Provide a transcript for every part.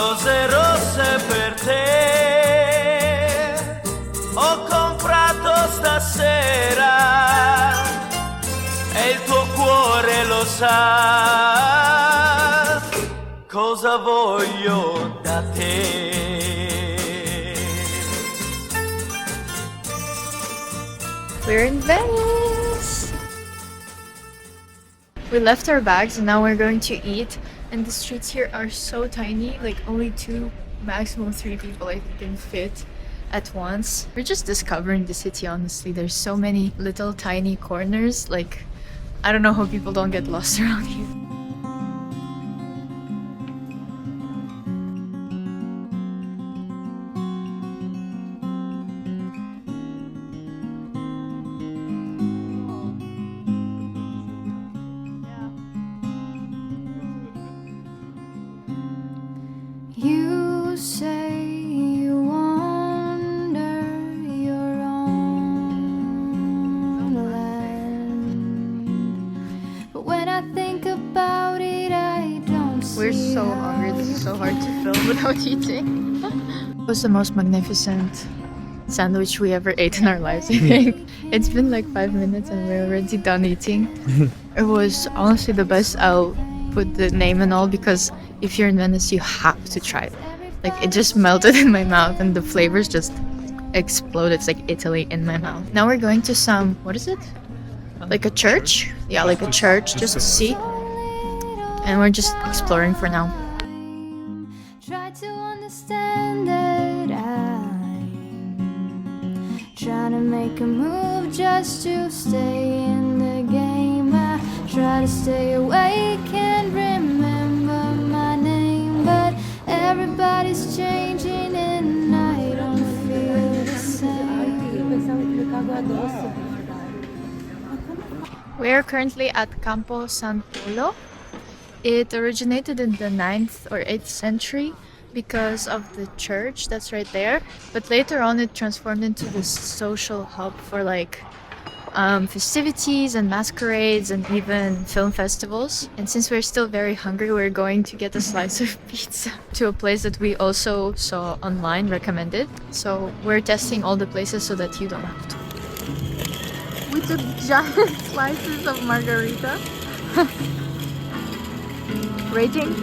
rose rosse per te. Ho comprato stasera e il tuo cuore lo sa cosa voglio da te. We're in Venice! We left our bags and now we're going to eat, and the streets here are so tiny, like only 2, maximum 3 people I think can fit at once. We're just discovering the city, honestly. There's so many little tiny corners, like I don't know how people don't get lost around here. You say you wander your own land, but when I think about it, I don't see. We're so hungry. This is so hard to film without eating. It was the most magnificent sandwich we ever ate in our lives, I think. It's been like 5 minutes and we're already done eating. It was honestly the best. I'll put the name and all because if you're in Venice, you have to try it. Like, it just melted in my mouth and the flavors just exploded. It's like Italy in my mouth. Now we're going to some, what is it? Like a church? Yeah, like a church, just to see. And we're just exploring for now. Try to understand that I'm trying to make a move just to stay in the game. I try to stay awake and remember my name, but everybody's changing and I don't feel the same. We are currently at Campo San Polo. It originated in the 9th or 8th century because of the church that's right there, but later on it transformed into this social hub for like festivities and masquerades and even film festivals. And since we're still very hungry, we're going to get a slice of pizza to a place that we also saw online recommended. So we're testing all the places so that you don't have to. We took giant slices of margarita. Rating?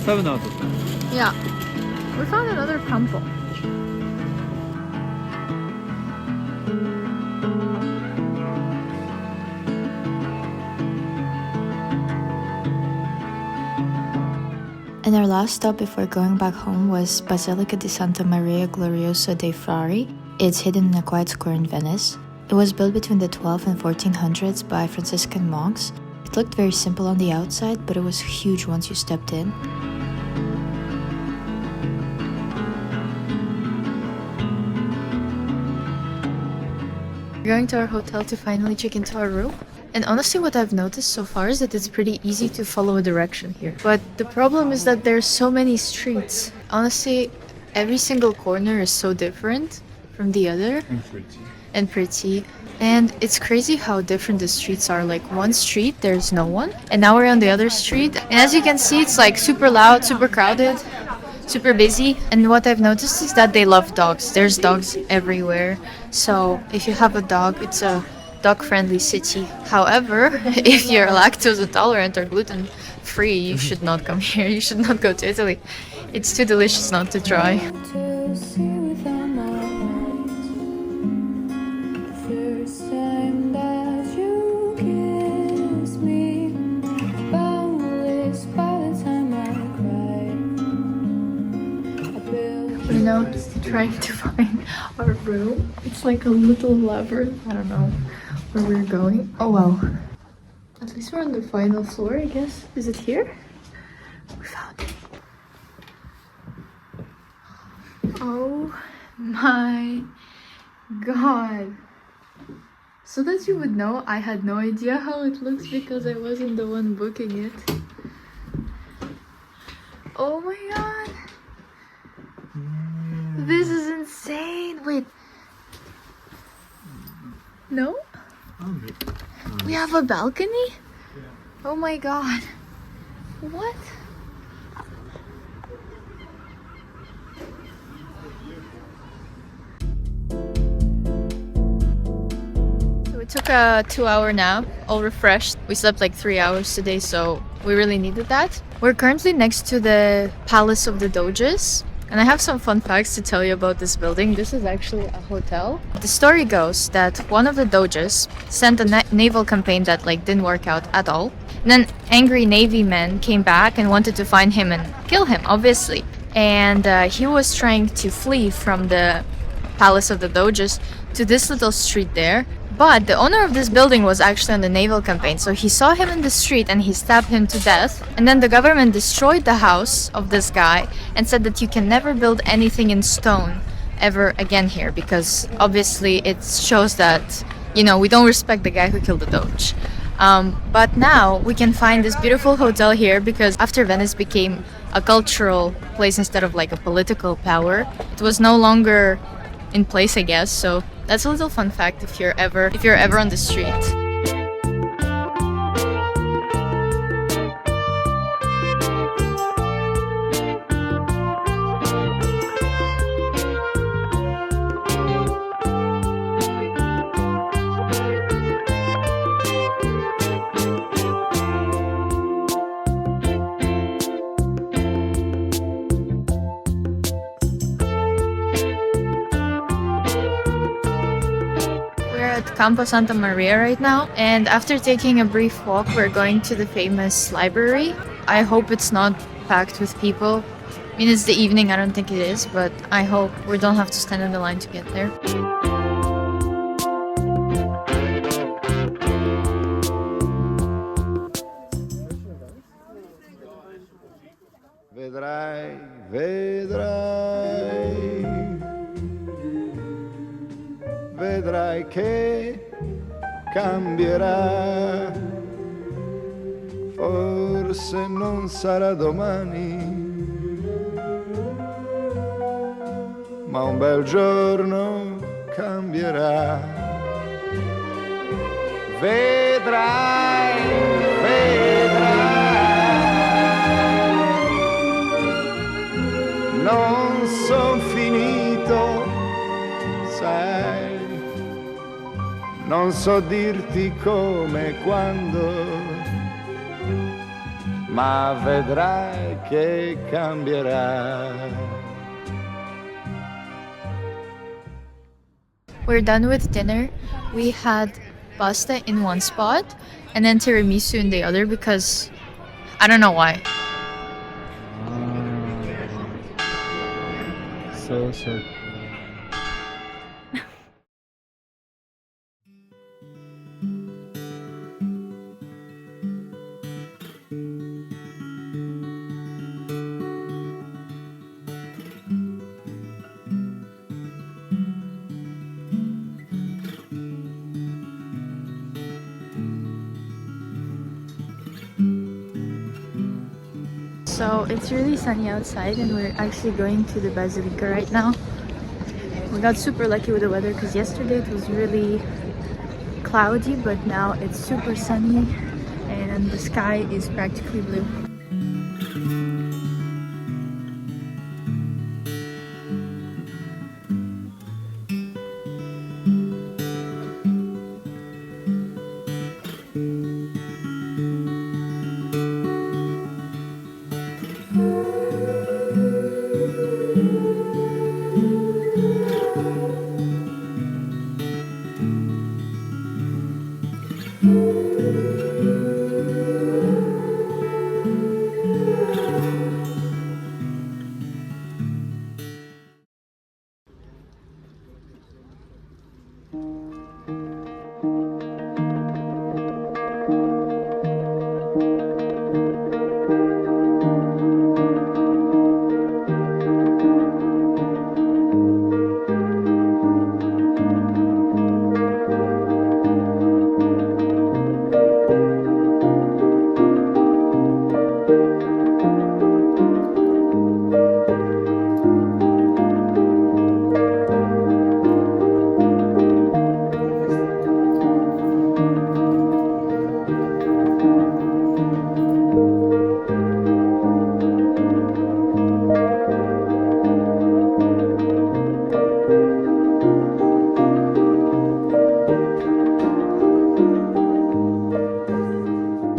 7 out of 10. Yeah. We found another campo. And our last stop before going back home was Basilica di Santa Maria Gloriosa dei Frari. It's hidden in a quiet square in Venice. It was built between the 12th and 1400s by Franciscan monks. It looked very simple on the outside, but it was huge once you stepped in. We're going to our hotel to finally check into our room. And honestly, what I've noticed so far is that it's pretty easy to follow a direction here. But the problem is that there's so many streets. Honestly, every single corner is so different from the other. And pretty. And it's crazy how different the streets are. Like, one street, there's no one. And now we're on the other street. And as you can see, it's like super loud, super crowded, super busy. And what I've noticed is that they love dogs. There's dogs everywhere. So if you have a dog, it's a dog-friendly city. However, if you're lactose intolerant or gluten-free, you should not come here. You should not go to Italy. It's too delicious not to try. We're now trying to find our room. It's like a little labyrinth. I don't know where we're going. Oh well. At least we're on the final floor, I guess. Is it here? We found it. Oh my god. So that you would know, I had no idea how it looks because I wasn't the one booking it. Oh my god. This is insane. Wait. No? We have a balcony? Oh my god. What? We took a 2-hour nap, all refreshed. We slept like 3 hours today, so we really needed that. We're currently next to the Palace of the Doges, and I have some fun facts to tell you about this building. This is actually a hotel. The story goes that one of the Doges sent a naval campaign that didn't work out at all. And then angry Navy men came back and wanted to find him and kill him, obviously. And he was trying to flee from the Palace of the Doges to this little street there. But the owner of this building was actually on the naval campaign, so he saw him in the street and he stabbed him to death. And then the government destroyed the house of this guy and said that you can never build anything in stone ever again here, because obviously it shows that, we don't respect the guy who killed the Doge. But now we can find this beautiful hotel here because after Venice became a cultural place instead of a political power, it was no longer in place, I guess. So that's a little fun fact if you're ever on the street. Campo Santa Maria right now, and after taking a brief walk we're going to the famous library. I hope it's not packed with people. I mean, it's the evening, I don't think it is, but I hope we don't have to stand in the line to get there. Vedrai, vedrai, vedrai che cambierà, forse non sarà domani, ma un bel giorno cambierà. Vedrai, vedrai, non son finito, sai. Non so dirti come e quando, ma vedrai che cambierà. We're done with dinner. We had pasta in one spot and then tiramisu in the other because I don't know why. So So it's really sunny outside and we're actually going to the Basilica right now. We got super lucky with the weather because yesterday it was really cloudy, but now it's super sunny and the sky is practically blue.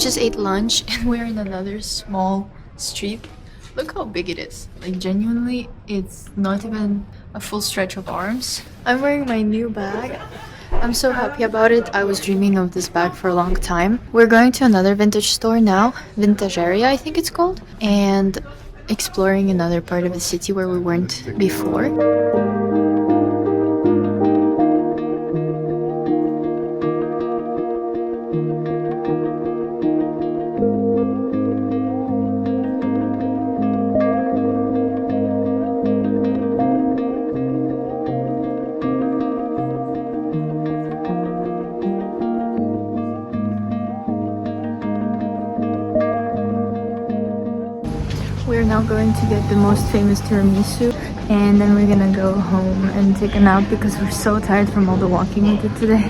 just ate lunch and we're in another small street. Look how big it is. Like genuinely, it's not even a full stretch of arms. I'm wearing my new bag. I'm so happy about it. I was dreaming of this bag for a long time. We're going to another vintage store now, Vintageria I think it's called, and exploring another part of the city where we weren't before. We're now going to get the most famous tiramisu, and then we're gonna go home and take a nap because we're so tired from all the walking we did today.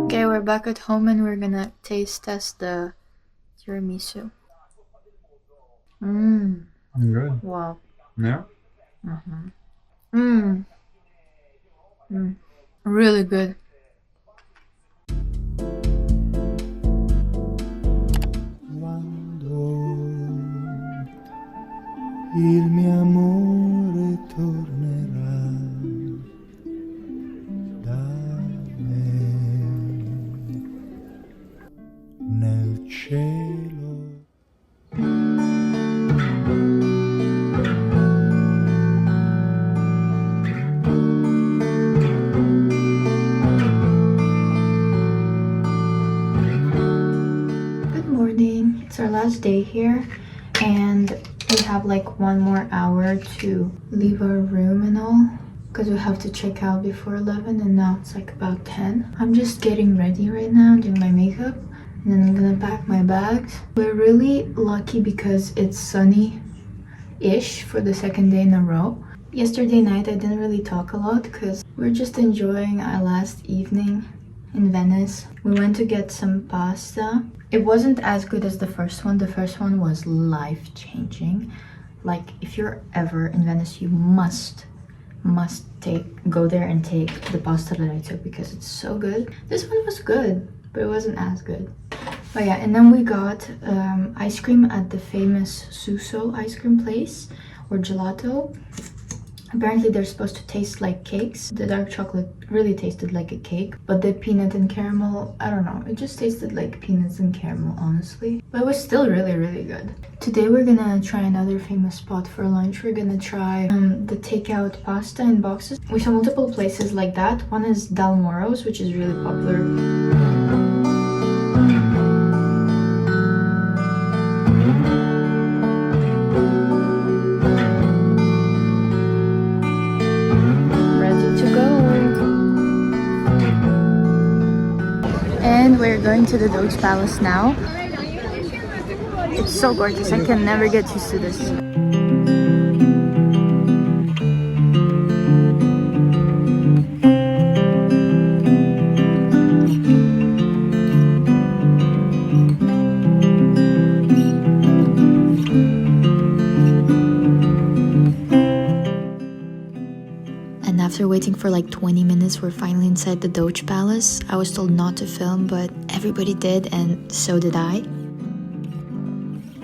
Okay, we're back at home and we're gonna taste test the tiramisu. Good. Wow. Yeah. Really good. Quando il mio amore tornerà da me nel cielo. It's our last day here and we have like 1 more hour to leave our room and all because we have to check out before 11 and now it's like about 10. I'm just getting ready right now, doing my makeup, and then I'm gonna pack my bags. We're really lucky because it's sunny-ish for the 2nd day in a row. Yesterday night I didn't really talk a lot because we're just enjoying our last evening in Venice. We went to get some pasta. It wasn't as good as the first one. The first one was life-changing. Like, if you're ever in Venice, you must go there and take the pasta that I took because it's so good. This one was good, but it wasn't as good. But yeah, and then we got ice cream at the famous sooo ice cream place, or gelato. Apparently they're supposed to taste like cakes. The dark chocolate really tasted like a cake, but the peanut and caramel, I don't know, it just tasted like peanuts and caramel, honestly. But it was still really good. Today we're gonna try another famous spot for lunch. We're gonna try the takeout pasta in boxes. We saw multiple places like that. One is Dal Moro's, which is really popular. And we're going to the Doge Palace now. It's so gorgeous. I can never get used to this. And after waiting for like 20 minutes, we're finally inside the Doge Palace. I was told not to film, but everybody did, and so did I.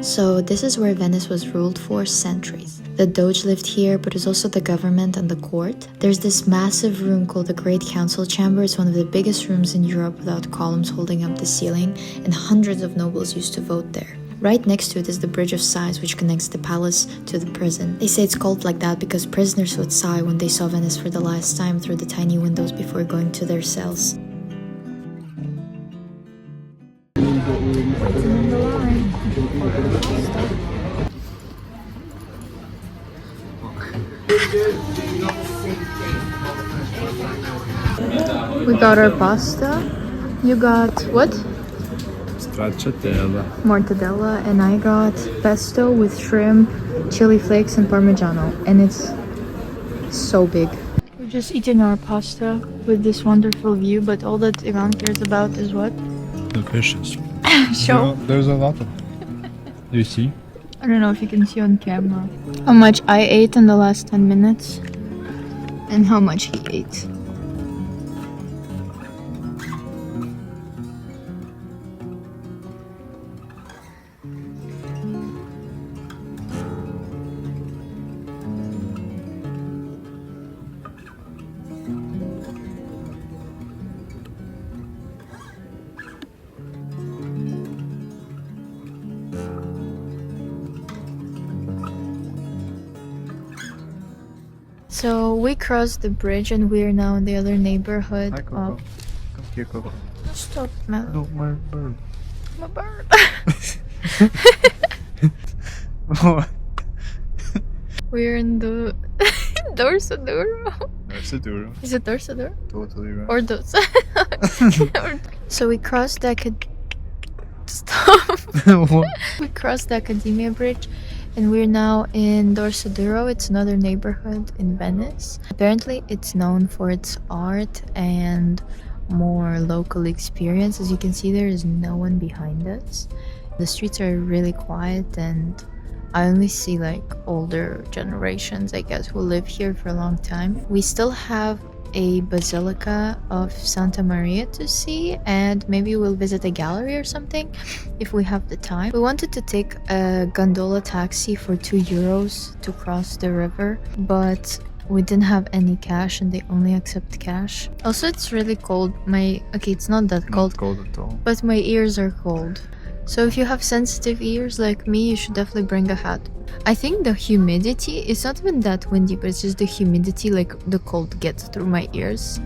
So this is where Venice was ruled for centuries. The Doge lived here, but it's also the government and the court. There's this massive room called the Great Council Chamber. It's one of the biggest rooms in Europe without columns holding up the ceiling, and hundreds of nobles used to vote there. Right next to it is the Bridge of Sighs, which connects the palace to the prison. They say it's called like that because prisoners would sigh when they saw Venice for the last time through the tiny windows before going to their cells. We got our pasta. You got what? Stracciatella. Mortadella, and I got pesto with shrimp, chili flakes, and parmigiano, and it's so big. We're just eating our pasta with this wonderful view, but all that Iran cares about is what? The fishes. Show. There's a lot of them. Do you see? I don't know if you can see on camera how much I ate in the last 10 minutes and how much he ate. So we crossed the bridge and we're now in the other neighborhood Hi, Coco. of... Come here, Coco. Stop, Mel. No, my bird. My bird. We're in the dorsoduro. Dorsoduro. Is it dorsoduro? Totally right. Or dos? So we crossed the Stop. What? We crossed the Academia Bridge and we're now in Dorsoduro. It's another neighborhood in Venice. Apparently it's known for its art and more local experience. As you can see, there is no one behind us. The streets are really quiet and I only see like older generations, I guess, who live here for a long time. We still have a Basilica of Santa Maria to see, and maybe we'll visit a gallery or something if we have the time. We wanted to take a gondola taxi for €2 to cross the river, but we didn't have any cash and they only accept cash. Also, it's really cold. Okay, it's not that cold, Not cold at all. but my ears are cold. So if you have sensitive ears like me, you should definitely bring a hat. I think the humidity, it's not even that windy, but it's just the humidity, like the cold gets through my ears.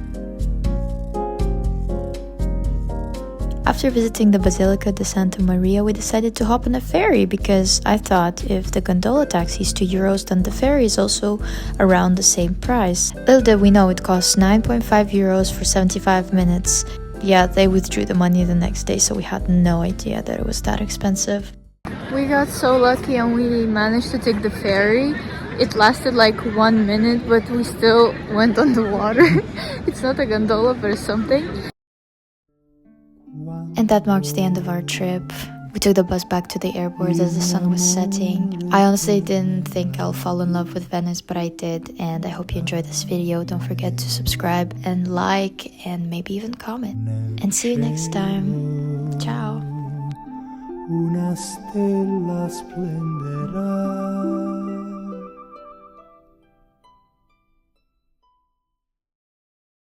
After visiting the Basilica of Santa Maria, we decided to hop on a ferry because I thought if the gondola taxi is €2, then the ferry is also around the same price. Little did we know it costs €9.5 for 75 minutes. Yeah, they withdrew the money the next day, so we had no idea that it was that expensive. We got so lucky and we managed to take the ferry. It lasted like 1 minute, but we still went on the water. It's not a gondola, but it's something. And that marks the end of our trip. We took the bus back to the airport as the sun was setting. I honestly didn't think I'll fall in love with Venice, but I did, and I hope you enjoyed this video. Don't forget to subscribe and like and maybe even comment. And see you next time. Ciao. Una stella splenderà